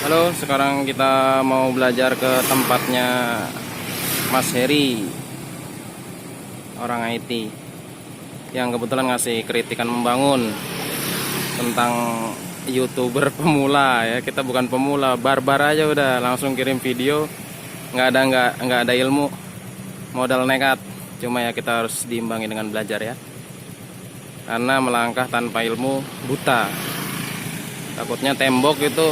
Halo, sekarang kita mau belajar ke tempatnya Mas Heri, orang IT, yang kebetulan ngasih kritikan membangun tentang YouTuber pemula ya. Kita bukan pemula, barbar aja udah langsung kirim video, nggak ada ilmu, modal nekat. Cuma ya kita harus diimbangi dengan belajar ya. Karena melangkah tanpa ilmu buta. Takutnya tembok itu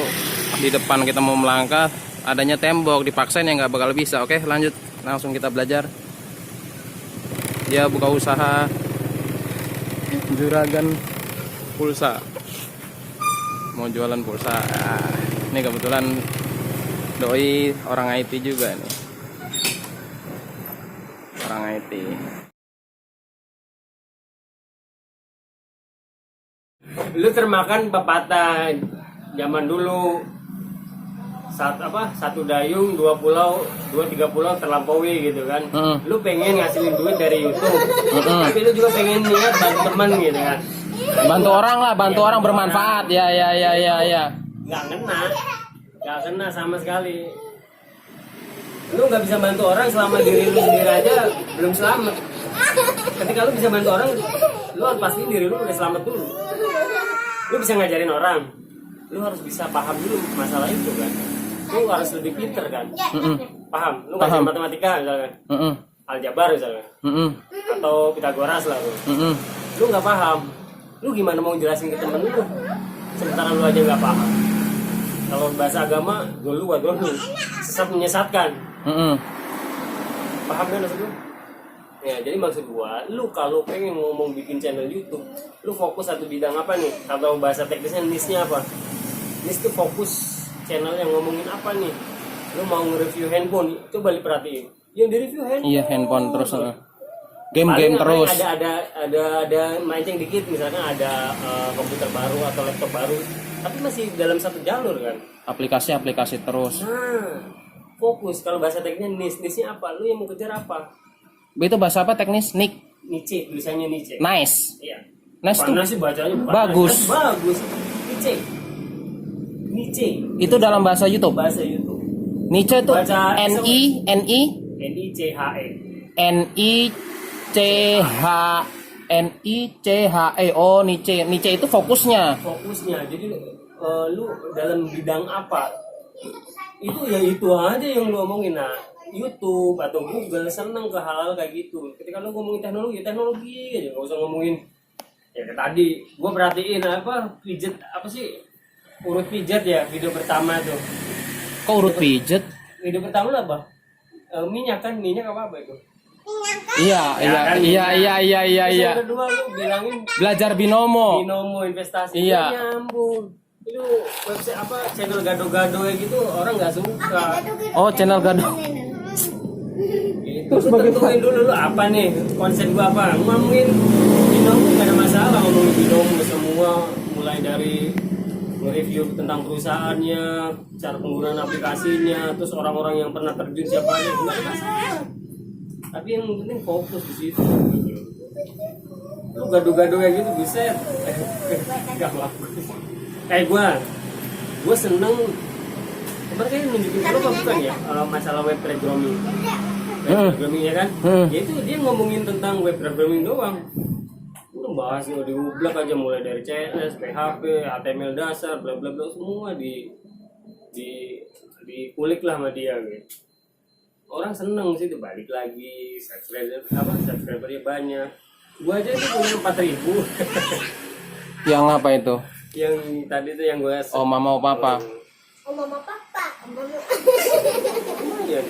di depan kita mau melangkah, adanya tembok, dipaksain ya nggak bakal bisa. Oke, lanjut, langsung kita belajar. Dia buka usaha juragan pulsa, mau jualan pulsa. Ini kebetulan doi orang IT juga nih, orang IT. Lu termakan pepatah zaman dulu, satu dayung dua tiga pulau terlampaui gitu kan. Lu pengen ngasilin duit dari YouTube, tapi lu juga pengen lihat bantu teman gitu kan, Bantu orang lah, bantu orang bermanfaat ya. nggak kena sama sekali. Lu nggak bisa bantu orang selama diri lu sendiri aja belum selamat. Ketika lu bisa bantu orang, lu harus pastiin diri lu udah selamat dulu. Lu bisa ngajarin orang, lu harus bisa paham dulu masalah itu kan. Lu harus lebih pinter kan. Paham? Lu ngajarin matematika misalnya, aljabar misalnya, atau Pitagoras lah lu. Lu nggak paham, lu gimana mau jelasin ke temen lu sementara lu aja nggak paham. Kalau bahasa agama, dulu, sesat menyesatkan. Paham kan maksud lu? Ya, jadi maksud gua, lu kalau pengen ngomong bikin channel YouTube, lu fokus satu bidang apa nih? Kalau bahasa teknisnya niche-nya apa? Niche tuh fokus channel yang ngomongin apa nih? Lu mau nge-review handphone, coba diperhatiin. Yang di-review handphone. Iya, handphone terus. Game terus. Ada mancing dikit, misalnya ada komputer baru atau laptop baru, tapi masih dalam satu jalur kan. Aplikasi terus. Nah, fokus. Kalau bahasa teknisnya niche-nya apa? Lu yang mau kejar apa? Itu bahasa apa teknis? Niche, tulisannya niche. Nice. Iya. Nice tuh. Sih bacanya bagus. Bagus. Niche. Itu dalam bahasa YouTube. Bahasa YouTube. Niche itu Baca Niche. Oh, niche itu fokusnya. Jadi lu dalam bidang apa? Itu ya itu aja yang lu omongin. Nah, YouTube atau Google seneng ke hal-hal kayak gitu. Ketika lu ngomongin teknologi aja, nggak usah ngomongin ya kayak tadi. Gua perhatiin pijet apa sih, urut pijat ya video pertama tuh. Kok urut pijet? Video pertama apa? Minyak apa itu? Iya. Yang kedua lu bilangin Belajar binomo investasi. Iya. Nyambung. Itu website channel gado-gado ya gitu, orang nggak suka. Oh, channel gado. Terus tentuin dulu lu apa nih konsep gua apa. Ngomongin binomo nggak ada masalah, ngomongin binomo semua, mulai dari nge-review tentang perusahaannya, cara penggunaan aplikasinya, terus orang-orang yang pernah terjun siapa aja, nggak ada masalah. Tapi yang penting fokus di situ. Lu gado-gado kayak gitu bisa nggak bagus. Kayak gue seneng. Kemarin kayak nunjukin lu apa bukan ya masalah web programming. Programming ya kan? Ya itu dia ngomongin tentang web programming doang. Udah bahas di ublak aja, mulai dari CS, PHP, HTML dasar, bla bla bla, semua dikulik lah sama dia gitu. Orang seneng sih, balik lagi subscribernya banyak. Gua aja itu punya 4.000. Yang apa itu? Yang tadi tuh yang gue Oh, mama papa. Mama papa. Iya.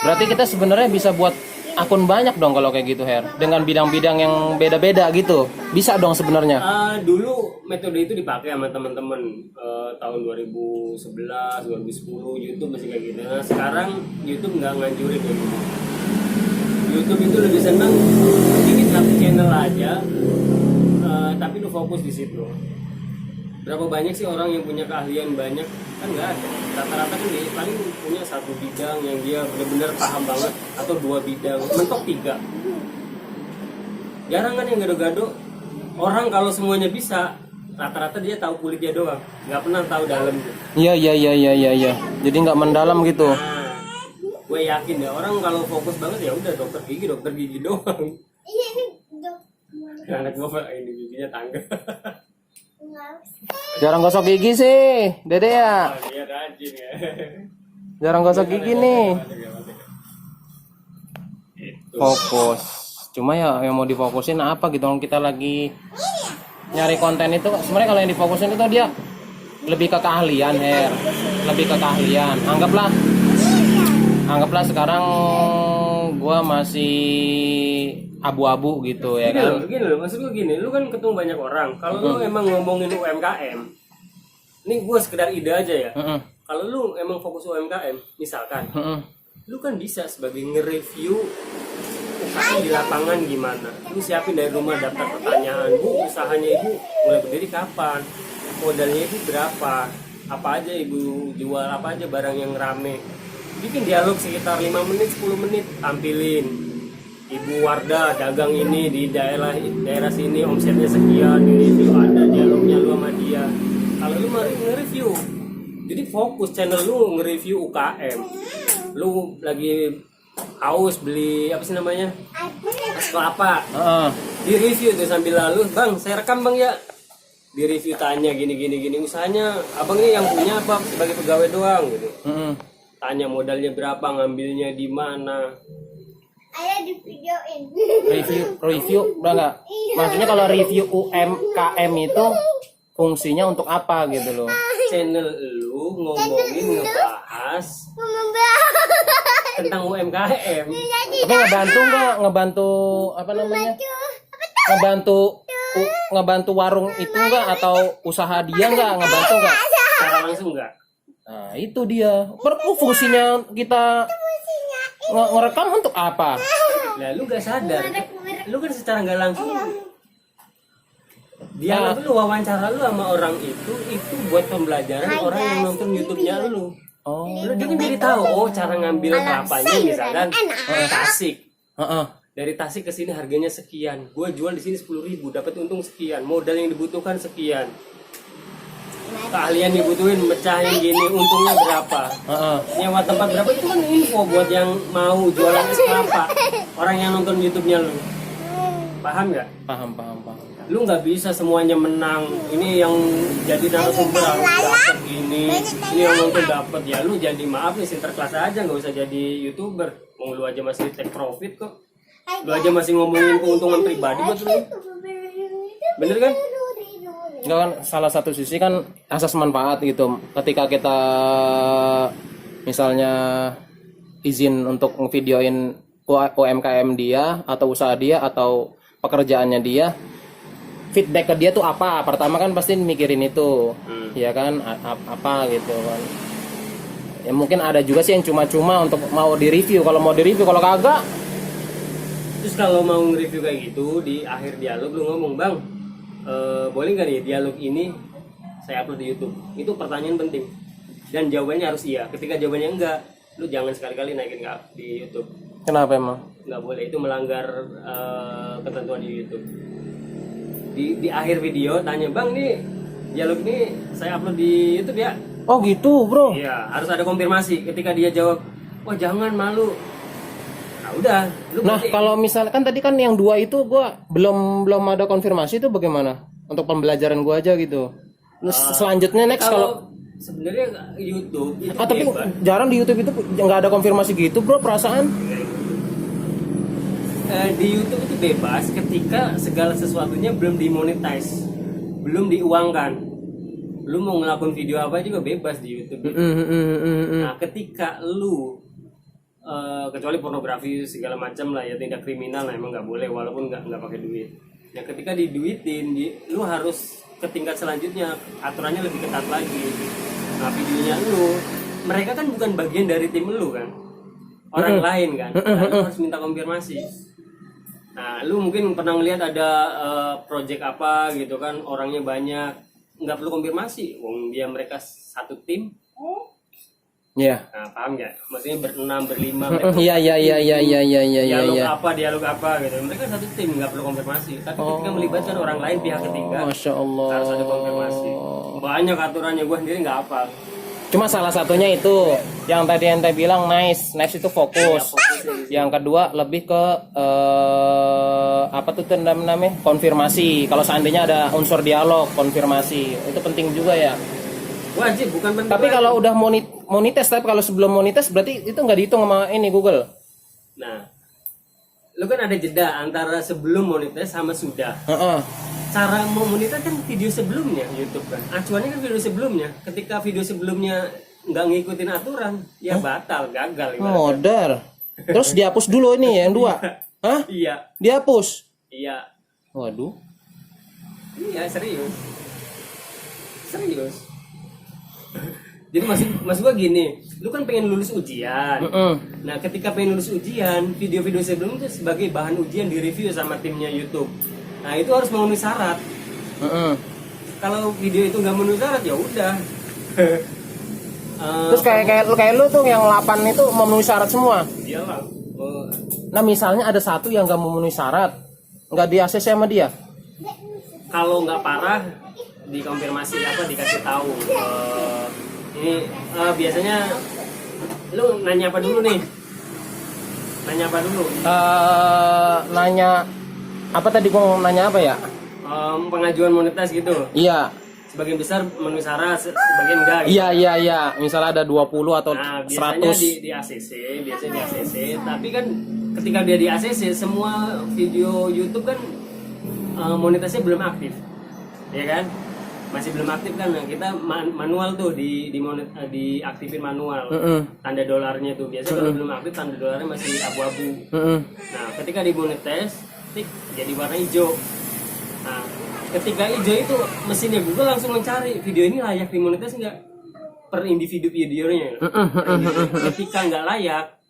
Berarti kita sebenarnya bisa buat akun banyak dong kalau kayak gitu, Her. Dengan bidang-bidang yang beda-beda gitu. Bisa dong sebenarnya. Dulu metode itu dipakai sama teman-teman tahun 2011, 2010 YouTube masih kayak gitu. Nah, sekarang YouTube nggak nganjurin kayak gitu. YouTube itu lebih seneng bikin satu channel aja, tapi lu fokus di situ. Berapa banyak sih orang yang punya keahlian banyak? Kan nggak ada. Rata-rata kan dia paling punya satu bidang yang dia benar-benar paham banget, atau 2 bidang, mentok 3. Jarang kan yang gado-gado. Orang kalau semuanya bisa, rata-rata dia tahu kulitnya doang, nggak pernah tahu dalamnya. Iya. Jadi nggak mendalam gitu. Nah, gue yakin ya orang kalau fokus banget ya udah dokter gigi doang. Iya ini dok. Anak gue ini giginya tangga. Jarang gosok gigi sih, Dede ya. Dia rajin ya. Jarang gosok gigi nih. Itu. Fokus. Cuma ya yang mau difokusin apa gitu. Kalau kita lagi nyari konten itu, sebenarnya kalau yang difokusin itu dia lebih ke keahlian, lebih ke keahlian. Anggaplah sekarang gua masih abu-abu gitu ya kan. Gini loh, maksud gue gini, lu kan ketemu banyak orang. Kalau lu emang ngomongin UMKM, ini gue sekedar ide aja ya. Kalau lu emang fokus UMKM, misalkan, lu kan bisa sebagai nge-review UKM di lapangan gimana. Lu siapin dari rumah daftar pertanyaan, Bu, usahanya ibu mulai berdiri kapan? Modalnya ibu berapa? Apa aja ibu jual, apa aja barang yang rame. Bikin dialog sekitar 5 menit, 10 menit, tampilin. Ibu Wardah dagang ini di daerah sini omsetnya sekian, di review ada dialognya lu sama dia. Kalau lu mau nge-review, jadi fokus channel lu nge-review UKM. Lu lagi haus beli apa sih namanya? Es kelapa. Di review tuh sambil lalu, "Bang, saya rekam Bang ya." Di review tanya gini usahanya abang ini yang punya apa sebagai pegawai doang gitu. Tanya modalnya berapa, ngambilnya di mana. Ayah di videoin. Review udah nggak? Maksudnya kalau review UMKM itu fungsinya untuk apa gitu loh? Channel lu ngomongin ngebahas tentang UMKM. Tapi ngebantu apa namanya? Ngebantu warung itu enggak atau usaha dia ngebantu enggak? Secara langsung enggak? Nah, itu dia. Fungsinya kita ngerekam untuk apa? Nah, lu gak sadar. Lu kan secara nggak langsung dialog lu, wawancara lu sama orang itu buat pembelajaran orang yang nonton YouTube-nya lu. Oh. Dia kan jadi tahu cara ngambil kelapanya misalkan Tasik. Dari Tasik ke sini harganya sekian. Gue jual di sini 10.000, dapat untung sekian. Modal yang dibutuhkan sekian. Keahlian dibutuhin mecahin gini, untungnya berapa? Nyewa tempat berapa, itu kan info buat yang mau jualan es kelapa. Orang yang nonton YouTube-nya lu. Paham nggak? Paham. Lu nggak bisa semuanya menang. Ini yang jadi narasumber harus dapat ini yang nonton dapat ya. Lu jadi maaf nih sinterklas aja, nggak usah jadi YouTuber. Mau lu aja masih take profit kok. Lu aja masih ngomongin keuntungan pribadi buat lu. Bener kan? Enggak kan, salah satu sisi kan asas manfaat gitu. Ketika kita misalnya izin untuk ngevideoin UMKM dia atau usaha dia atau pekerjaannya dia, feedback ke dia tuh apa? Pertama kan pasti mikirin itu, ya kan, apa gitu kan. Ya mungkin ada juga sih yang cuma-cuma untuk mau di-review. Kalau mau di-review, kalau kagak. Terus kalau mau nge-review kayak gitu, di akhir dialog lu ngomong, "Bang, boleh nggak nih dialog ini saya upload di YouTube?" Itu pertanyaan penting dan jawabannya harus iya. Ketika jawabannya enggak, lu jangan sekali-kali naikin di YouTube. Kenapa emang? Nggak boleh, itu melanggar ketentuan di YouTube. Di akhir video tanya, "Bang, nih dialog ini saya upload di YouTube ya?" Oh gitu bro. Iya, harus ada konfirmasi. Ketika dia jawab, "Wah jangan, malu." Nah udah. Nah kalau misalkan tadi kan yang dua itu gua belum ada konfirmasi, itu bagaimana untuk pembelajaran gua aja gitu. Selanjutnya next kalau sebenarnya YouTube itu tapi bebas. jarang di YouTube itu nggak ada konfirmasi gitu bro, perasaan. Di YouTube itu bebas ketika segala sesuatunya belum dimonetize, belum diuangkan. Lu mau ngelakuin video apa juga bebas di YouTube. Nah ketika lu kecuali pornografi segala macam lah ya, tindak kriminal lah emang nggak boleh, walaupun nggak pakai duit. Ya ketika diduitin, lu harus ke tingkat selanjutnya, aturannya lebih ketat lagi. Nah videonya mereka kan bukan bagian dari tim lu kan, orang lain kan, lu harus minta konfirmasi. Nah lu mungkin pernah ngeliat ada project apa gitu kan, orangnya banyak, nggak perlu konfirmasi, wong dia mereka satu tim. Iya. Nah, paham nggak? Maksudnya berenam, berlima, Iya iya iya iya iya iya iya dialog iya. dialog apa gitu. Mereka satu tim, nggak perlu konfirmasi. Tapi ketika melibatkan orang lain pihak ketiga, Masya Allah. harus ada konfirmasi. Banyak aturannya, gue sendiri nggak hafal. Cuma salah satunya itu yang tadi ente bilang nice itu fokus. Yang kedua lebih ke apa tuh namanya konfirmasi. Kalau seandainya ada unsur dialog, konfirmasi itu penting juga ya. Wajib, bukan penting. Tapi kalau udah monites, tapi kalau sebelum monites berarti itu nggak dihitung sama ini Google. Nah, lu kan ada jeda antara sebelum monetis sama sudah. Heeh. Cara mau monetis kan video sebelumnya YouTube kan. Acuannya kan video sebelumnya. Ketika video sebelumnya nggak ngikutin aturan, ya batal, gagal. ibaratnya. Modar. Terus dihapus dulu ini yang dua. Hah? Iya, Dihapus. iya, Waduh. iya serius. Jadi maksud gua gini, lu kan pengen lulus ujian. Nah, ketika pengen lulus ujian, video-video sebelumnya itu sebagai bahan ujian direview sama timnya YouTube. Nah, itu harus memenuhi syarat. Kalau video itu nggak memenuhi syarat ya udah. Terus kayak lu tuh yang 8 itu memenuhi syarat semua. Iyalah. Nah, misalnya ada satu yang nggak memenuhi syarat, nggak di ACC sama dia. Kalau nggak parah dikonfirmasi dikasih tahu. Ini biasanya lu nanya apa dulu nih? Nanya apa dulu? Nanya apa tadi gua nanya apa ya? Pengajuan monetis gitu. Iya. Sebagian besar memenuhi syarat, sebagian enggak. Gitu. Iya. Misalnya ada 20 atau Nah, biasanya 100. di ACC, tapi kan ketika dia di ACC semua video YouTube kan monetisnya belum aktif. Ya kan? Masih belum aktif kan. Nah, kita manual tuh diaktifin manual. Tanda dolarnya tuh biasanya kalau belum aktif tanda dolarnya masih abu-abu. Nah, ketika dimonetis, tik jadi warna hijau. Nah, ketika hijau itu mesinnya Google langsung mencari video ini layak dimonetis nggak per individu videonya. Ketika nggak layak,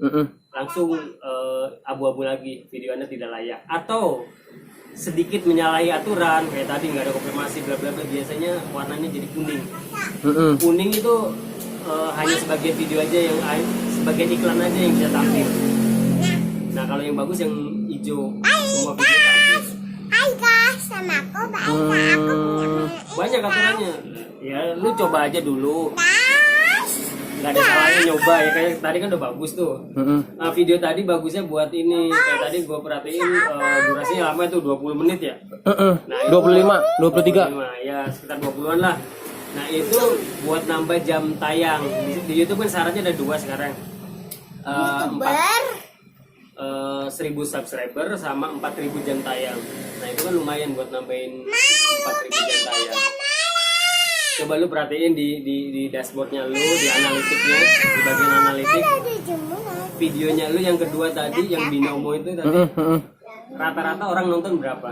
langsung abu-abu lagi, video Anda tidak layak. Atau sedikit menyalahi aturan kayak tadi nggak ada konfirmasi bla bla bla, biasanya warnanya jadi kuning. Kuning itu hanya sebagai video aja yang sebagai iklan aja yang bisa tampil. Nah, kalau yang bagus yang hijau, semua video tampil. Hai guys, sama aku baik Banyak aturannya. Ya lu coba aja dulu. guys. Nggak ada salahnya nyoba ya, kayak tadi kan udah bagus tuh. Nah, video tadi bagusnya buat ini, kayak tadi gue perhatiin durasinya lama itu 20 menit ya. Nah, 25, 23. 25, ya sekitar 20-an lah. Nah, itu buat nambah jam tayang. Di YouTube kan syaratnya ada 2 sekarang. 1000 subscriber sama 4000 jam tayang. Nah, itu kan lumayan buat nambahin 4000 jam tayang. Coba lu perhatiin di dashboardnya lu, di analitiknya, di bagian analitik, videonya lu yang kedua tadi, yang binomo itu tadi, rata-rata orang nonton berapa?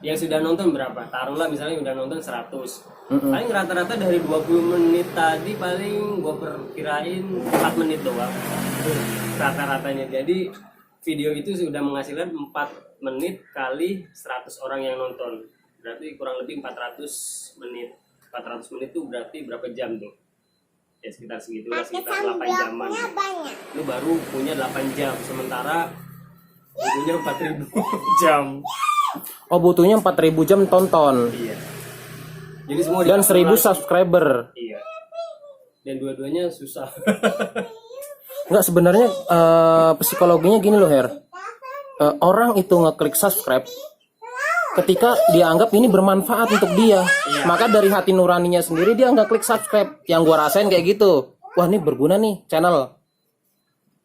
Yang sudah nonton berapa? Taruhlah misalnya udah nonton 100. Paling rata-rata dari 20 menit tadi paling gua perkirain 4 menit doang. Rata-ratanya. Jadi video itu sudah menghasilkan 4 menit kali 100 orang yang nonton. Berarti kurang lebih 400 menit. 400 menit itu berarti berapa jam tuh? Ya sekitar segitu lah, sekitar 8 jaman. Lu baru punya 8 jam, sementara butuhnya 4000 jam. Oh, butuhnya 4000 jam tonton. Iya. Jadi semua Dan diatur 1000 lagi. subscriber. Iya. Dan dua-duanya susah. Enggak, sebenarnya psikologinya gini loh, Her. Orang itu ngeklik subscribe ketika dia anggap ini bermanfaat untuk dia. Maka dari hati nuraninya sendiri dia nggak klik subscribe. Yang gua rasain kayak gitu. Wah, ini berguna nih channel.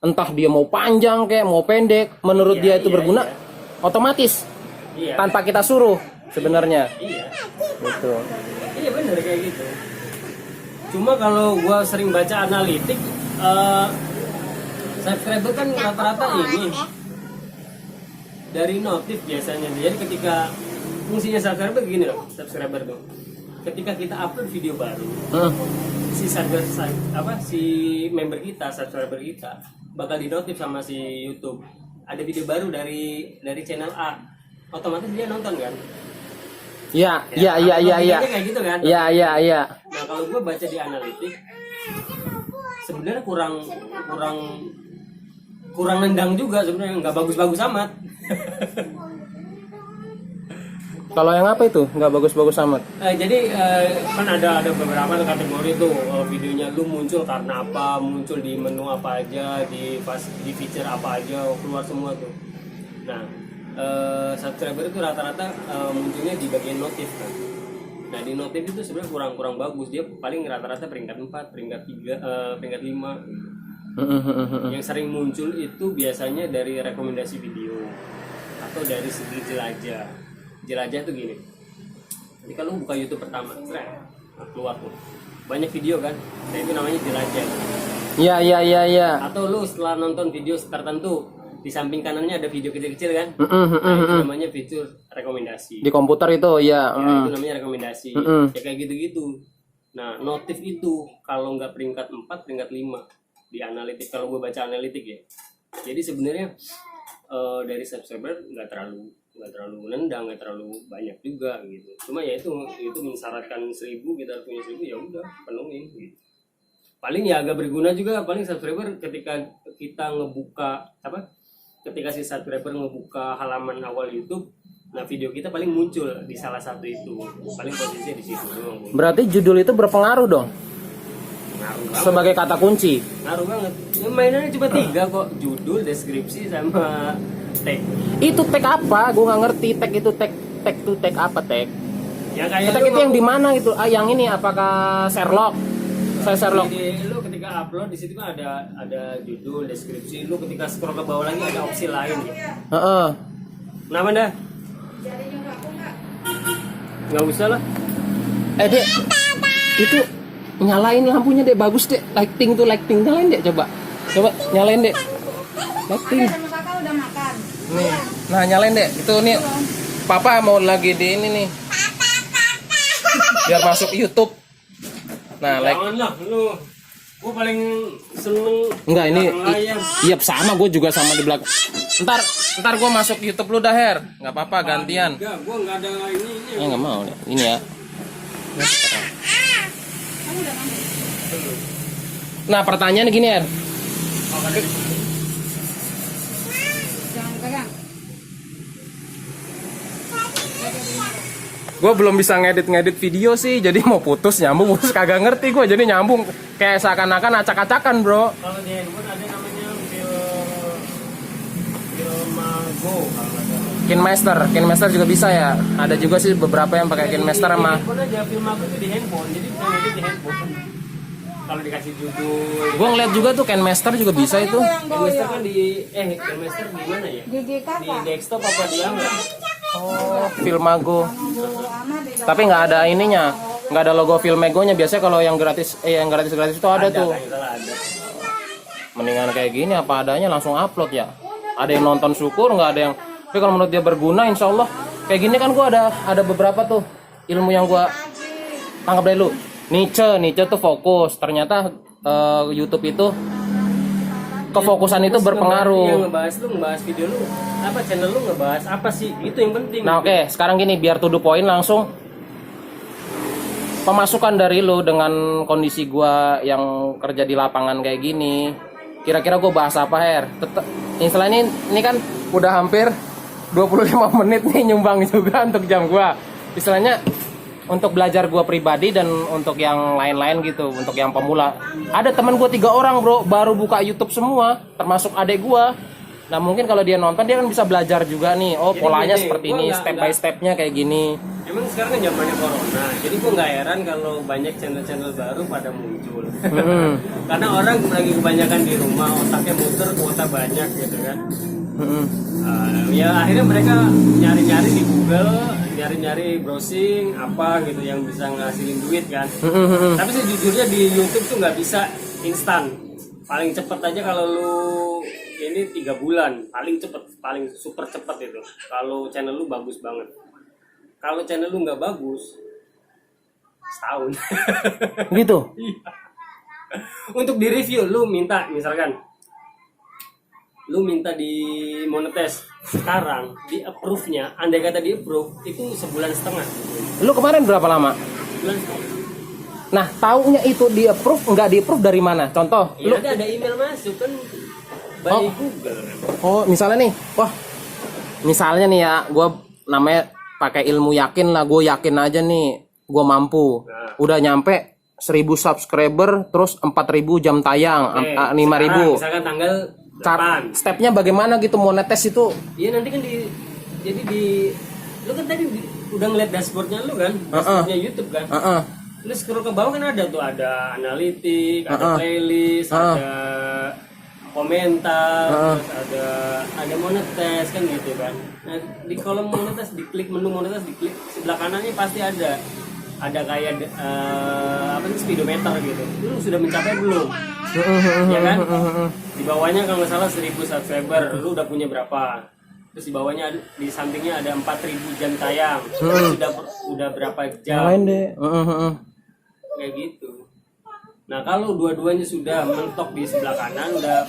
Entah dia mau panjang kayak mau pendek, menurut dia itu berguna, otomatis Iya. tanpa kita suruh sebenarnya. Iya. Gitu. Iya bener kayak gitu. Cuma kalau gua sering baca analitik, subscriber kan rata-rata ini dari notif biasanya. Jadi ketika fungsinya subscriber begini loh, subscriber tuh. Ketika kita upload video baru, si member kita, subscriber kita bakal dinotif sama si YouTube. Ada video baru dari channel A, otomatis dia nonton kan? Iya. Kayak gitu kan? Iya. Nah, kalau gue baca di analitik, sebenarnya kurang nendang juga sebenarnya, nggak bagus-bagus amat. Kalau yang apa itu nggak bagus-bagus amat? Jadi kan ada beberapa kategori tuh, videonya lu muncul karena apa, muncul di menu apa aja, di feature apa aja, keluar semua tuh. Nah, subscriber itu rata-rata munculnya di bagian notif kan. Nah, di notif itu sebenarnya kurang bagus, dia paling rata-rata peringkat 4, peringkat 3, peringkat 5. Yang sering muncul itu biasanya dari rekomendasi video atau dari segi jelajah. Jelajah tuh gini, jadi kalau buka YouTube pertama, keluar tuh banyak video kan, nah itu namanya jelajah. Iya. Atau lu setelah nonton video tertentu, di samping kanannya ada video kecil-kecil kan, nah, itu namanya fitur rekomendasi. Di komputer itu ya. Itu namanya rekomendasi. Ya kayak gitu-gitu. Nah, notif itu kalau nggak peringkat 4, peringkat 5 di analitik, kalau gue baca analitik ya. Jadi sebenarnya dari subscriber nggak terlalu nendang, nggak terlalu banyak juga gitu. Cuma ya itu mensyaratkan 1000, kita punya 1000 ya udah penuhin gitu. Paling ya agak berguna juga paling subscriber ketika kita ketika si subscriber ngebuka halaman awal YouTube, nah video kita paling muncul di salah satu itu, paling posisinya di situ doang. Berarti judul itu berpengaruh dong Ngaruh banget. sebagai kata kunci. Ngaruh banget. Yang mainannya cuma 3 kok, judul, deskripsi, sama tag. Itu tag apa? Gue nggak ngerti tag itu tag itu tag apa tag? Yang kayak Tag itu yang di mana itu? Yang ini apakah Sherlock? Saya Sherlock. Jadi lu ketika upload di situ kan ada judul, deskripsi. Lu ketika scroll ke bawah lagi ada opsi lain. Heeh. Kenapa dah? Nggak usah lah. Dek, itu nyalain lampunya dek, bagus dek. Lighting nyalain dek, coba nyalain dek. Lighting. Kakak udah makan. Nih, nah nyalain dek. Itu nih, papa mau lagi di ini nih. Biar masuk YouTube. Nah, Janganlah lu. Gua paling seneng. Enggak ini. layar. Iya sama, gue juga sama di belakang. Ntar gue masuk YouTube lu dah Her. Nggak apa-apa gantian. Enggak, gua nggak ada ini. Nggak mau deh. Ini ya. Nah pertanyaan gini Her. Jangan pegang. Gue belum bisa ngedit video sih, jadi mau putus kagak ngerti gue, jadi nyambung kayak seakan-akan acak-acakan bro. Kalau di handphone ada namanya Filmago kalau nggak salah. KineMaster juga bisa ya. Ada juga sih beberapa yang pakai KineMaster Di sama. handphone aja, Filmago itu di handphone, jadi bisa ngedit di handphone. Kalau dikasih judul. Gue ngeliat juga tuh KineMaster juga bisa itu. Filmaster kan Filmaster di mana ya? Di Di desktop apa di apa? Oh, Filmago. Tapi nggak ada ininya, nggak ada logo Filmago-nya. Biasanya kalau yang gratis itu ada tuh. Kayak salah ada. Mendingan kayak gini apa adanya langsung upload ya. Ada yang nonton syukur, nggak ada yang. Tapi kalau menurut dia berguna, insya Allah. Kayak gini kan gua ada beberapa tuh ilmu yang gua tangkap dari lu. Nietzsche tuh fokus. Ternyata YouTube itu kefokusan itu berpengaruh. ngebahas video lu, apa channel lu ngebahas apa sih? Itu yang penting. Nah oke, sekarang gini biar to the point langsung. Pemasukan dari lu dengan kondisi gua yang kerja di lapangan kayak gini, kira-kira gua bahas apa Her? Istilahnya ini kan udah hampir 25 menit nih nyumbang juga untuk jam gua. Istilahnya untuk belajar gua pribadi dan untuk yang lain-lain gitu, untuk yang pemula. Ada teman gua 3 orang bro, baru buka YouTube semua, termasuk adek gua. Nah mungkin kalau dia nonton dia kan bisa belajar juga nih. Oh Jadi polanya gini, seperti gua ini, nggak- step by stepnya kayak gini. Emang sekarang kan zamannya corona, jadi gua nggak heran kalau banyak channel-channel baru pada muncul. Karena orang lagi kebanyakan di rumah, otaknya muter, kuota banyak gitu kan. Ya akhirnya mereka nyari-nyari di Google, nyari-nyari browsing apa gitu yang bisa ngasilin duit kan. Tapi sejujurnya di YouTube tuh nggak bisa instan. Paling cepet aja kalau lu ini 3 bulan, paling cepet, paling super cepet itu. Kalau channel lu bagus banget. Kalau channel lu nggak bagus, setahun. Gitu. Untuk di review lu minta misalkan lu minta di monetize sekarang, di approve nya, andai kata di approve itu sebulan setengah. Lu kemarin berapa lama? Sebulan setengah. Nah, taunya itu di approve nggak di approve dari mana? Contoh, Ya ada email masuk kan by Google kan. oh misalnya nih, wah, misalnya nih ya, gue namanya pakai ilmu yakin lah, gue yakin aja nih, gue mampu. Nah. Udah nyampe 1000 subscriber, terus 4000 jam tayang, Oke, 5000. misalkan tanggal Cara 8. stepnya bagaimana gitu mau netes itu? Iya nanti kan lu kan tadi udah ngeliat dashboardnya lu kan, dashboardnya YouTube kan. Lu scroll ke bawah kan ada tuh, ada analitik, ada playlist, ada komentar, terus ada monetes kan gitu kan. Nah di kolom monetes diklik, menu monetes diklik, sebelah kanannya pasti ada kayak apa sih, speedometer gitu. Lu sudah mencapai belum? Ya kan? Di bawahnya kalau nggak salah 1000 subscriber, lu udah punya berapa? Terus di bawahnya di sampingnya ada 4000 jam tayang. Udah berapa jam? Lain deh. Kayak gitu. Nah, kalau dua-duanya sudah mentok di sebelah kanan udah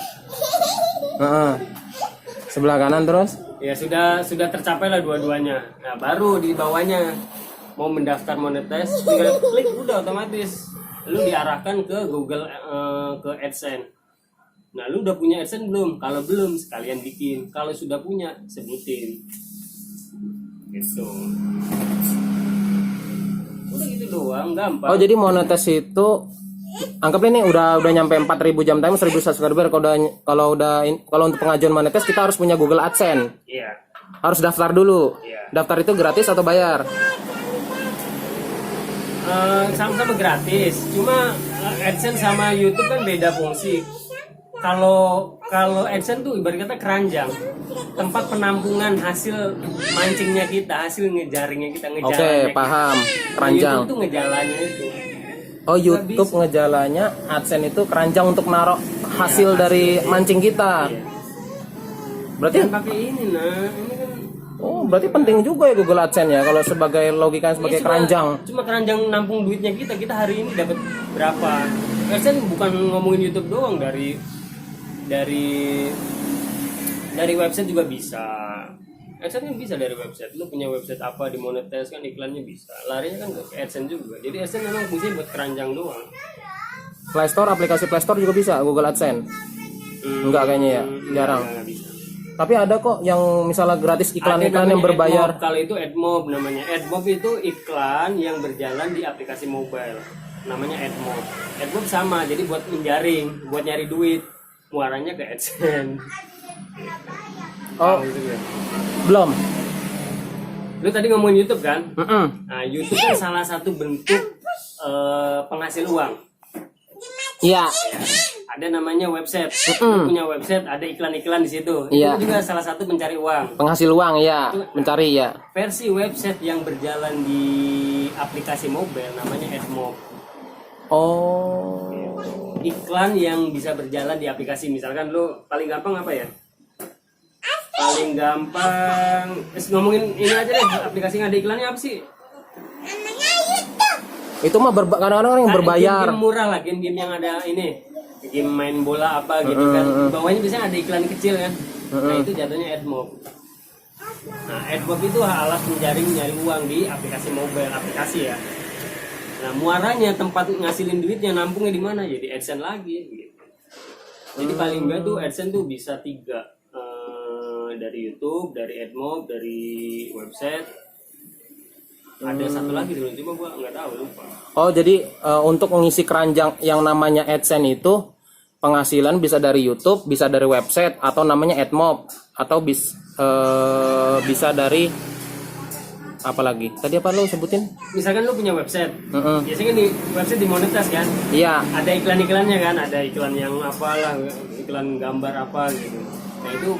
Sebelah kanan terus? ya sudah tercapai lah dua-duanya. Nah, baru di bawahnya mau mendaftar monetis, tinggal klik udah otomatis. Lu diarahkan ke Google ke AdSense. Nah, lu udah punya AdSense belum? Kalau belum, sekalian bikin. Kalau sudah punya, sebutin. Gitu. Udah gitu doang, gampang. Oh, jadi monetes itu anggap ini udah nyampe 4000 jam time, 1000 subscriber. Kalau untuk pengajuan monetes kita harus punya Google AdSense. Iya. Harus daftar dulu. Iya. Daftar itu gratis atau bayar? Sama-sama gratis, cuma AdSense sama YouTube kan beda fungsi. Kalau AdSense tuh ibarat kata keranjang, tempat penampungan hasil mancingnya kita, hasil ngejaringnya kita, Oke, paham. Keranjang. YouTube tuh ngejalannya itu. Oh, YouTube ngejalannya, AdSense itu keranjang untuk naruh hasil dari mancing kita. Iya. Berarti Jangan pakai ini ini kan. oh, berarti penting juga ya Google AdSense ya kalau sebagai logika sebagai keranjang. Cuma keranjang nampung duitnya kita hari ini dapat berapa. AdSense bukan ngomongin YouTube doang, dari website juga bisa. AdSense kan bisa dari website. Lu punya website apa, dimonetis kan iklannya bisa. Larinya kan ke AdSense juga. Jadi AdSense memang fungsinya buat keranjang doang. Play Store, aplikasi Play Store juga bisa Google AdSense. Enggak kayaknya ya, jarang. Nggak bisa. Tapi ada kok yang misalnya gratis iklan-iklan yang Ada berbayar. AdMob. Kalau itu AdMob namanya. AdMob itu iklan yang berjalan di aplikasi mobile. Namanya AdMob. AdMob sama, jadi buat menjaring, buat nyari duit. Muaranya ke AdSense. Oh, Gitu ya. belum. Lu tadi ngomongin YouTube kan? Mm-mm. Nah, YouTube kan salah satu bentuk penghasil uang. Iya. Ada namanya website. Lu punya website, ada iklan-iklan di situ. Iya. Itu juga salah satu pencari uang. Penghasil uang ya, mencari ya. Versi website yang berjalan di aplikasi mobile namanya AdMob. Oh. Iklan yang bisa berjalan di aplikasi, misalkan lu paling gampang apa ya? Paling gampang ngomongin ini aja deh, aplikasi yang ada iklannya apa sih? Namanya YouTube. Itu mah kadang-kadang orang yang berbayar. Game murah lah, game-game yang ada ini, game main bola apa gitu kan. Di bawahnya biasanya ada iklan kecil kan. Nah itu jatuhnya AdMob. Nah AdMob itu alat menjaring nyari uang di aplikasi mobile, aplikasi ya. Nah muaranya, tempat ngasilin duitnya, nampungnya di mana? Jadi AdSense lagi gitu. Jadi paling enggak tuh AdSense tuh bisa 3, dari YouTube, dari AdMob, dari website. Ada satu lagi dulu, cuma gua nggak tahu, lupa. Oh, jadi untuk mengisi keranjang yang namanya AdSense itu penghasilan bisa dari YouTube, bisa dari website, atau namanya AdMob, atau bisa dari apa lagi? Tadi apa lo sebutin? Misalkan lu punya website, biasanya kan di website dimonetis kan? Iya. Ada iklan-iklannya kan, ada iklan yang apalah, iklan gambar apa gitu. Nah itu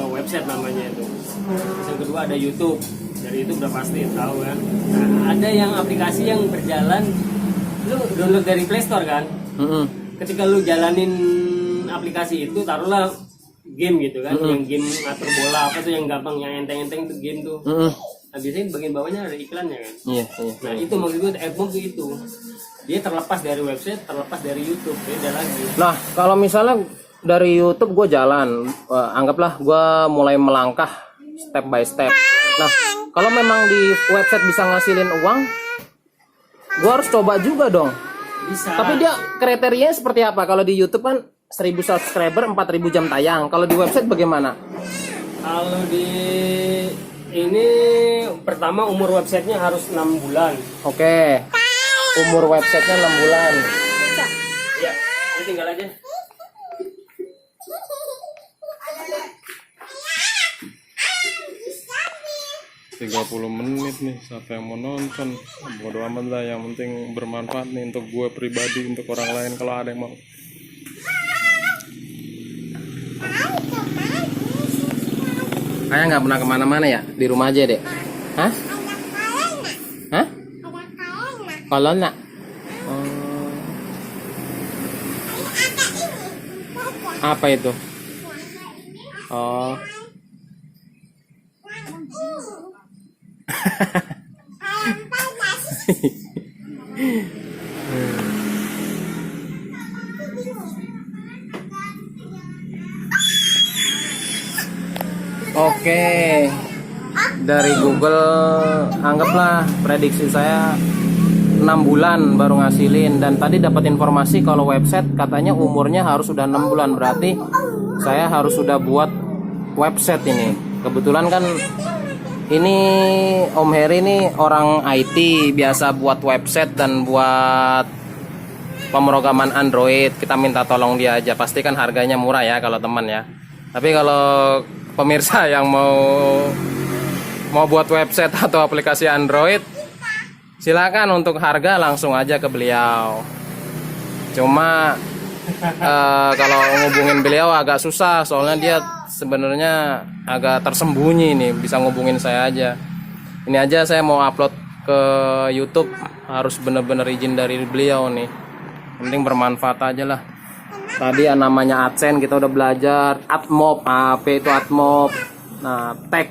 website namanya itu. Terus yang kedua ada YouTube, dari YouTube udah pasti tahu kan. Nah ada yang aplikasi yang berjalan, lu download dari Play Store kan. Ketika lu jalanin aplikasi itu, taruhlah game gitu kan, yang game ngatur bola apa tuh yang gampang, yang enteng-enteng tuh game tuh. Nah, biasanya bagian bawahnya ada iklannya kan. Iya. Nah itu maksud gue AdMob itu. Dia terlepas dari website, terlepas dari YouTube, beda lagi. Nah, kalau misalnya dari YouTube gue jalan, anggaplah gue mulai melangkah step by step. Nah, kalau memang di website bisa ngasilin uang, gue harus coba juga dong. Bisa. Tapi dia kriterianya seperti apa? Kalau di YouTube kan 1000 subscriber 4000 jam tayang. Kalau di website bagaimana? Kalau di ini pertama umur websitenya harus 6 bulan. Oke. Umur websitenya 6 bulan. Ya, ini tinggal aja. 30 menit nih, siapa yang mau nonton? Bodo amat lah, yang penting bermanfaat nih untuk gue pribadi, untuk orang lain kalau ada yang mau. Ayah nggak pernah kemana-mana ya, di rumah aja deh. Hah? Hah? Kalau nak? Apa itu? Oh. Oke, dari Google anggaplah prediksi saya 6 bulan baru ngasilin, dan tadi dapat informasi kalau website katanya umurnya harus sudah 6 bulan, berarti saya harus sudah buat website ini. Kebetulan kan ini Om Heri ini orang IT, biasa buat website dan buat pemrograman Android. Kita minta tolong dia aja, pasti kan harganya murah ya kalau teman ya. Tapi kalau pemirsa yang mau buat website atau aplikasi Android, silakan, untuk harga langsung aja ke beliau. Cuma kalau ngubungin beliau agak susah, soalnya dia sebenarnya agak tersembunyi nih, bisa ngubungin saya aja. Ini aja saya mau upload ke YouTube harus bener-bener izin dari beliau nih. Penting bermanfaat aja lah. Tadi namanya AdSense kita udah belajar, AdMob, apa itu AdMob. Nah, tag